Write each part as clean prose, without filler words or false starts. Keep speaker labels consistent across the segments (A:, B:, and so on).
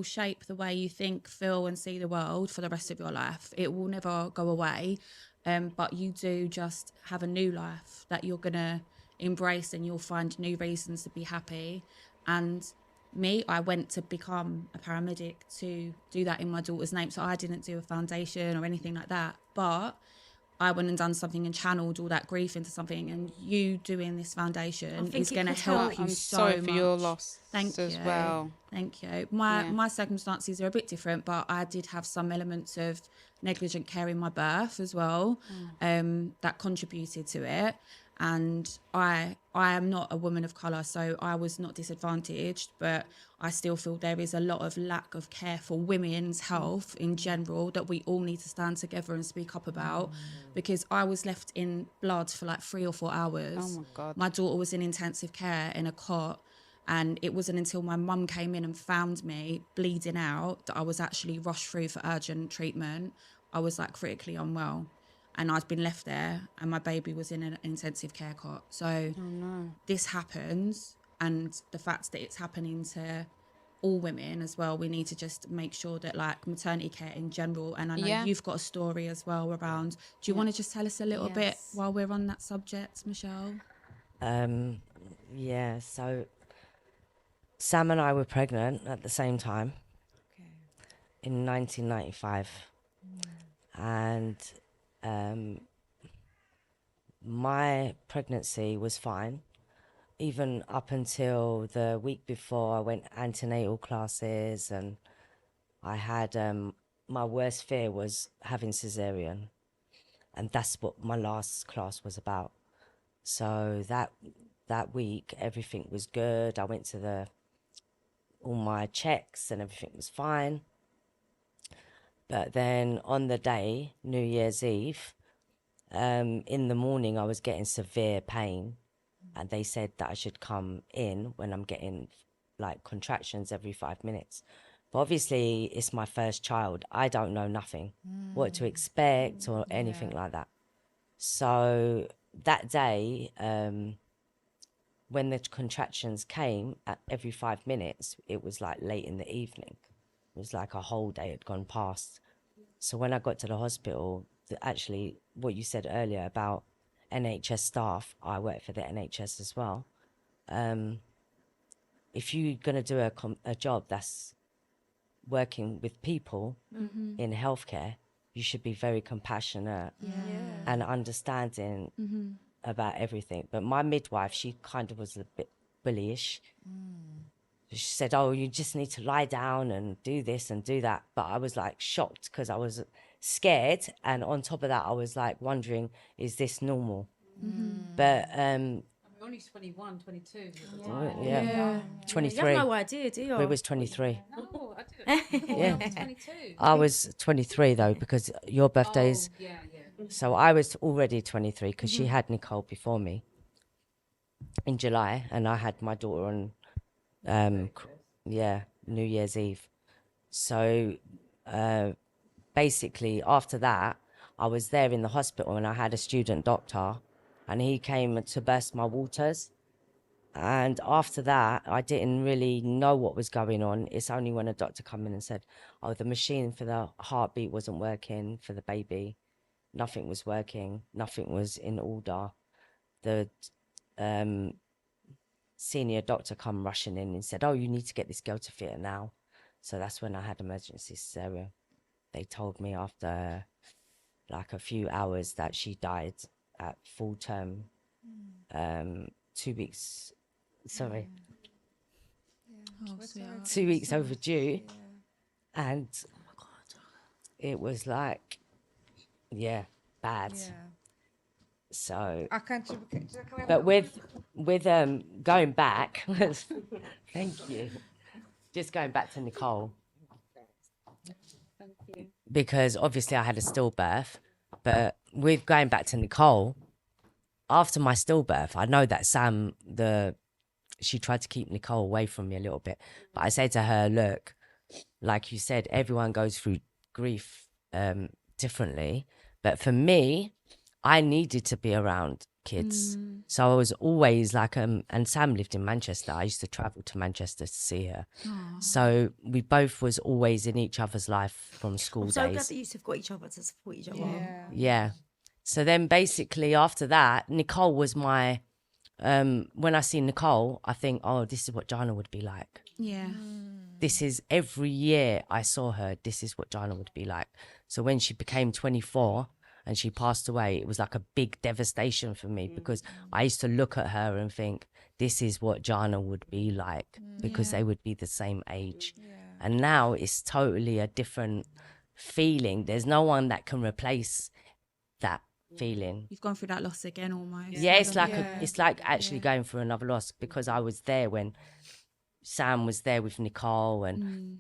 A: will shape the way you think, feel and see the world for the rest of your life. It will never go away. But you do just have a new life that you're going to embrace, and you'll find new reasons to be happy. And me, I went to become a paramedic to do that in my daughter's name. So I didn't do a foundation or anything like that. But I went and done something and channeled all that grief into something, and you doing this foundation is going to help you
B: I'm
A: so
B: sorry
A: much.
B: for your loss.
A: Thank
B: as
A: you.
B: well.
A: Thank you. My circumstances are a bit different, but I did have some elements of negligent care in my birth as well, that contributed to it. And I am not a woman of colour, so I was not disadvantaged, but I still feel there is a lot of lack of care for women's health in general that we all need to stand together and speak up about, because I was left in blood for like 3 or 4 hours.
B: Oh my God.
A: My daughter was in intensive care in a cot, and it wasn't until my mum came in and found me bleeding out that I was actually rushed through for urgent treatment. I was like critically unwell, and I'd been left there, and my baby was in an intensive care cot. So this happens, and the fact that it's happening to all women as well, we need to just make sure that, like, maternity care in general, and I know you've got a story as well around, do you want to just tell us a little bit while we're on that subject, Michelle?
C: So Sam and I were pregnant at the same time in 1995. And my pregnancy was fine, even up until the week before. I went antenatal classes, and I had my worst fear was having cesarean, and that's what my last class was about. So that week everything was good. I went to all my checks and everything was fine. But then on the day, New Year's Eve, in the morning I was getting severe pain, and they said that I should come in when I'm getting like contractions every 5 minutes. But obviously it's my first child. I don't know nothing, what to expect or anything like that. So that day, when the contractions came at every 5 minutes, it was like late in the evening. It was like a whole day had gone past. So when I got to the hospital, actually what you said earlier about NHS staff, I work for the NHS as well. If you're going to do a job that's working with people in healthcare, you should be very compassionate and understanding about everything. But my midwife, she kind of was a bit bullyish. She said, oh, you just need to lie down and do this and do that. But I was like shocked because I was scared. And on top of that, I was like wondering, is this normal? But
D: I'm only 21, 22.
C: 23.
E: You have no idea, do you?
C: We was 23.
D: No, I didn't. I was 22.
C: I was 23 though, because your birthday's.
D: Yeah.
C: So I was already 23 because she had Nicole before me in July, and I had my daughter on New Year's Eve. So basically after that, I was there in the hospital, and I had a student doctor, and he came to burst my waters. And after that, I didn't really know what was going on. It's only when a doctor came in and said, oh, the machine for the heartbeat wasn't working for the baby. Nothing was working. Nothing was in order. The senior doctor come rushing in and said, oh, you need to get this girl to theatre now. So that's when I had emergency cesarean. They told me after like a few hours that she died at full term, 2 weeks, 2 weeks overdue. And it was like, bad. So, but with going back, thank you. Just going back to Nicole, because obviously I had a stillbirth, but with going back to Nicole, after my stillbirth, I know that Sam, she tried to keep Nicole away from me a little bit, but I said to her, look, like you said, everyone goes through grief differently, but for me, I needed to be around kids. So I was always like, and Sam lived in Manchester. I used to travel to Manchester to see her. So we both was always in each other's life from school
B: I'm so glad
C: days.
B: that you two have got each other to support each other.
C: Yeah. So then basically after that, Nicole was my, when I see Nicole, I think, oh, this is what Jana would be like.
A: Yeah.
C: This is every year I saw her, this is what Jana would be like. So when she became 24 and she passed away, it was like a big devastation for me because I used to look at her and think, this is what Jana would be like because they would be the same age. And now it's totally a different feeling. There's no one that can replace that feeling.
A: You've gone through that loss again almost.
C: Yeah, it's like it's like actually going through another loss because I was there when Sam was there with Nicole and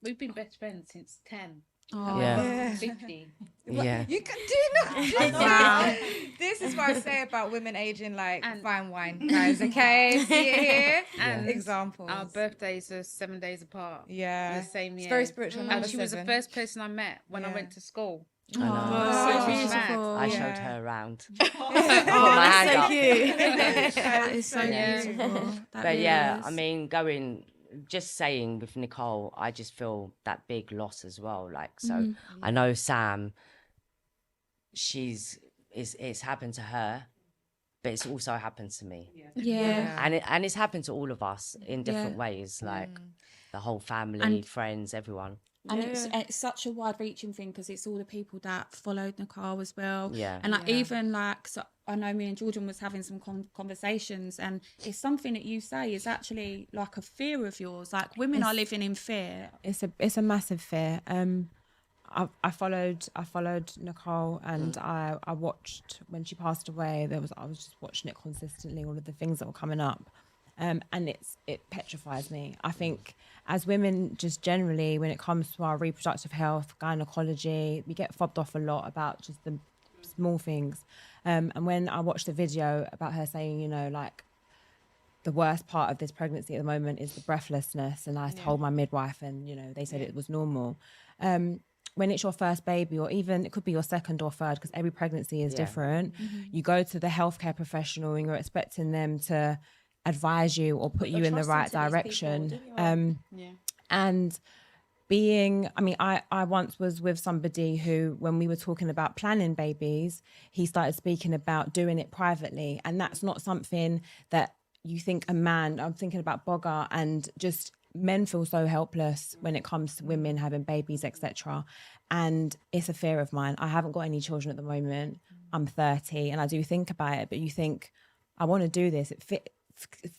D: We've been best friends since 10.
A: Oh.
C: Yeah.
D: 50.
C: yeah.
E: You can do not. This is what I say about women aging like
D: And-
E: fine wine, guys. Okay, see it here.
D: And
E: Examples.
D: our birthdays are 7 days apart.
E: Yeah,
D: The same year.
E: It's very spiritual.
D: And
E: number
D: she was the
E: 7.
D: first person I met when I
E: Yeah.
D: went to school.
C: I know.
A: So
E: Oh.
A: beautiful.
C: I
E: Yeah.
C: showed her around.
B: Oh,
C: my hand
B: that's so
C: up.
B: cute.
A: That is so
C: Yeah.
A: beautiful. That
C: But
A: really
C: yeah,
A: is.
C: I mean, just saying with Nicole, I just feel that big loss as well. Like, so I know Sam, it's happened to her, but it's also happened to me.
A: Yeah.
C: And it's happened to all of us in different ways, like the whole family,
A: And-
C: friends, everyone.
A: And it's such a wide-reaching thing because it's all the people that followed Nicole as well.
C: Yeah.
A: And like even like, so I know me and Jordan was having some conversations, and it's something that you say is actually like a fear of yours. Like women are living in fear.
F: It's a massive fear. I followed Nicole, and I watched when she passed away. I was just watching it consistently, all of the things that were coming up, and it petrifies me. I think as women, just generally, when it comes to our reproductive health, gynecology, we get fobbed off a lot about just the small things. And when I watched the video about her saying, you know, like, the worst part of this pregnancy at the moment is the breathlessness, and I told my midwife, and you know, they said it was normal. When it's your first baby, or even it could be your second or third, because every pregnancy is different, you go to the healthcare professional and you're expecting them to advise you or put you in the right direction. And I once was with somebody who, when we were talking about planning babies, he started speaking about doing it privately. And that's not something that you think I'm thinking about Bogger, and just men feel so helpless when it comes to women having babies, etc. And it's a fear of mine. I haven't got any children at the moment. I'm 30 and I do think about it, but you think, I want to do this. It frightens